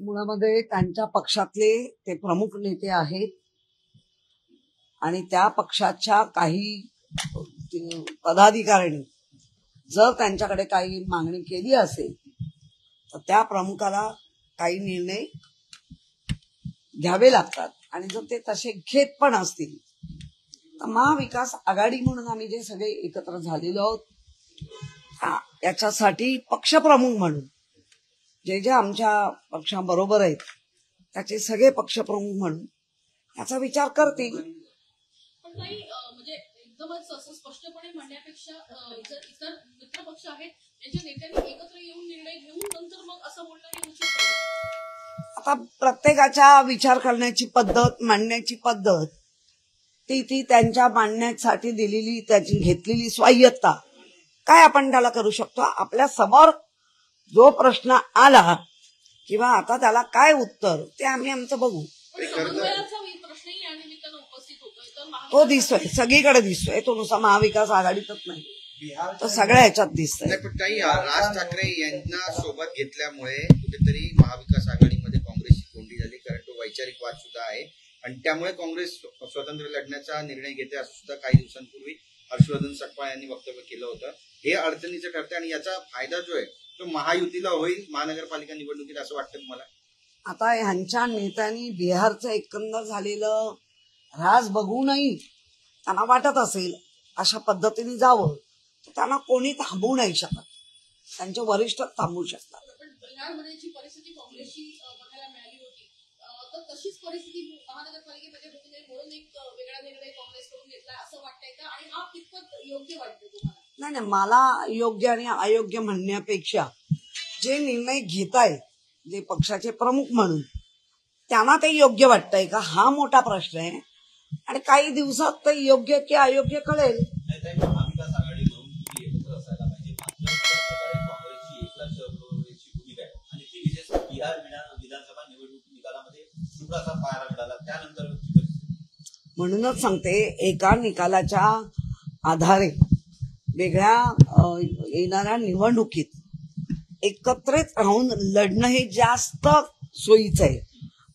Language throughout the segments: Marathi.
मुळामध्ये त्यांच्या पक्षातले ते प्रमुख नेते आहेत आणि त्या पक्षाच्या काही पदाधिकाऱ्यांनी जर त्यांच्याकडे काही मागणी केली असेल तर त्या प्रमुखाला काही निर्णय घ्यावे लागतात आणि जर ते तसे घेत पण असतील तर महाविकास आघाडी म्हणून आम्ही जे सगळे एकत्र झालेलो आहोत याच्यासाठी पक्षप्रमुख म्हणून जे जे आमच्या पक्षाबरोबर आहेत त्याचे सगळे पक्षप्रमुख म्हणून याचा विचार करतील. म्हणजे एकदमच असं स्पष्टपणे म्हणण्यापेक्षा इतर मित्र पक्ष आहेत त्यांच्या नेत्यांनी एकत्र येऊन निर्णय घेऊन नंतर मग असं बोलणं उचित आहे. आता प्रत्येकाच्या विचार करण्याची पद्धत, मांडण्याची पद्धत ती त्यांच्या मांडण्यासाठी दिलेली त्याची घेतलेली स्वायत्ता काय आपण त्याला करू शकतो. आपल्या समोर जो प्रश्न आला किंवा आता त्याला काय उत्तर ते आम्ही आमचं बघू. तो दिसतोय सगळीकडे दिसतोय, तो नुसता महाविकास आघाडीतच नाही तो सगळ्या ह्याच्यात दिसतोय. पण काही राज ठाकरे यांना सोबत घेतल्यामुळे कुठेतरी महाविकास आघाडीमध्ये काँग्रेसची कोंडी झाली, कारण तो वैचारिक वाद सुद्धा आहे आणि त्यामुळे काँग्रेस स्वतंत्र लढण्याचा निर्णय घेते असं सुद्धा काही दिवसांपूर्वी हर्षवर्धन सकपाळ यांनी वक्तव्य केलं होतं. हे अडचणीचं ठरते आणि याचा फायदा जो आहे तो महायुतीला होईल महानगरपालिका निवडणुकीत असं वाटतं तुम्हाला? आता ह्यांच्या नेत्यांनी बिहारचं एकंदर झालेलं राज बघूनही त्यांना वाटत असेल अशा पद्धतीने जावं तर त्यांना कोणी थांबवू नाही शकत, त्यांचे वरिष्ठ थांबवू शकतात. बिहारमध्ये जी परिस्थिती काँग्रेसची बघायला मिळाली होती तर तशीच परिस्थिती महानगरपालिकेमध्ये होऊ नये म्हणून एक वेगळा निर्णय काँग्रेसकडून घेतला असं वाटतंय का आणि हा कितपत योग्य वाटतंय तुम्हाला? नाही, मला योग्य आणि अयोग्य म्हणण्यापेक्षा जे निर्णय घेताय जे पक्षाचे प्रमुख म्हणून त्यांना ते योग्य वाटतंय का हा मोठा प्रश्न आहे आणि काही दिवसात ते योग्य की अयोग्य कळेल. महाविकास आघाडी म्हणून तुम्ही एकत्र असायला पाहिजे, मात्र काँग्रेसची एकलाच भूमिका आहे आणि ती विशेष बिहार विधानसभा निवडणूक निकालामध्ये सुप्राचा पाहायला मिळाला त्यानंतर म्हणूनच सांगते एका निकालाच्या आधारे वेगळ्या येणाऱ्या निवडणुकीत एकत्रित राहून लढणं हे जास्त सोयीचं आहे.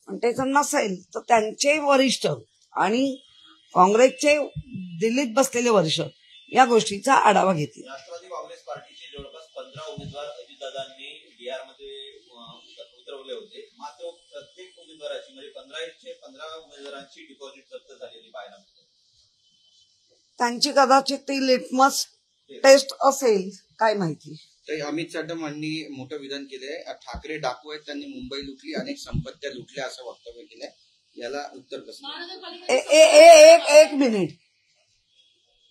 पण ते जर नसेल तर त्यांचे वरिष्ठ आणि काँग्रेसचे दिल्लीत बसलेले वरिष्ठ या गोष्टीचा आढावा घेतील. राष्ट्रवादी काँग्रेस पार्टीचे जवळपास 15 उमेदवार अजितदादांनी बिहारमध्ये उतरवले होते, मात्र प्रत्येक उमेदवाराची म्हणजे 15 उमेदवारांची डिपॉझिट जप्त झालेली पाहायला मिळते. त्यांची कदाचित ती लिटमस टेस्ट असेल काय माहिती. अमित साटम यांनी मोठं विधान केलंय, ठाकरे डाकू आहेत, त्यांनी मुंबई लुटली, अनेक संपत्त्या लुटल्या असं वक्तव्य केलंय. याला उत्तर कसं? एक मिनिट,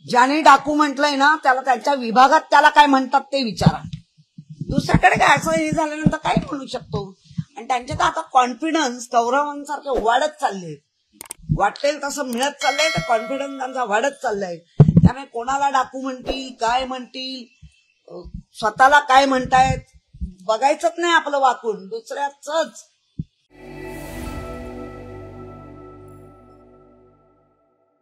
ज्याने डाकू म्हटलंय ना त्याला त्यांच्या विभागात त्याला काय म्हणतात ते विचारा. दुसऱ्याकडे काय असं हे झाल्यानंतर काय म्हणू शकतो. आणि त्यांच्यात आता कॉन्फिडन्स कौरवांसारखे वाढत चालले, वाटेल तसं मिळत चाललंय तर कॉन्फिडन्स त्यांचा वाढत चाललाय. त्यामुळे कोणाला डाकू म्हणतील काय म्हणतील स्वतःला काय म्हणतायत बघायचंच नाही आपलं वाकून, दुसऱ्याच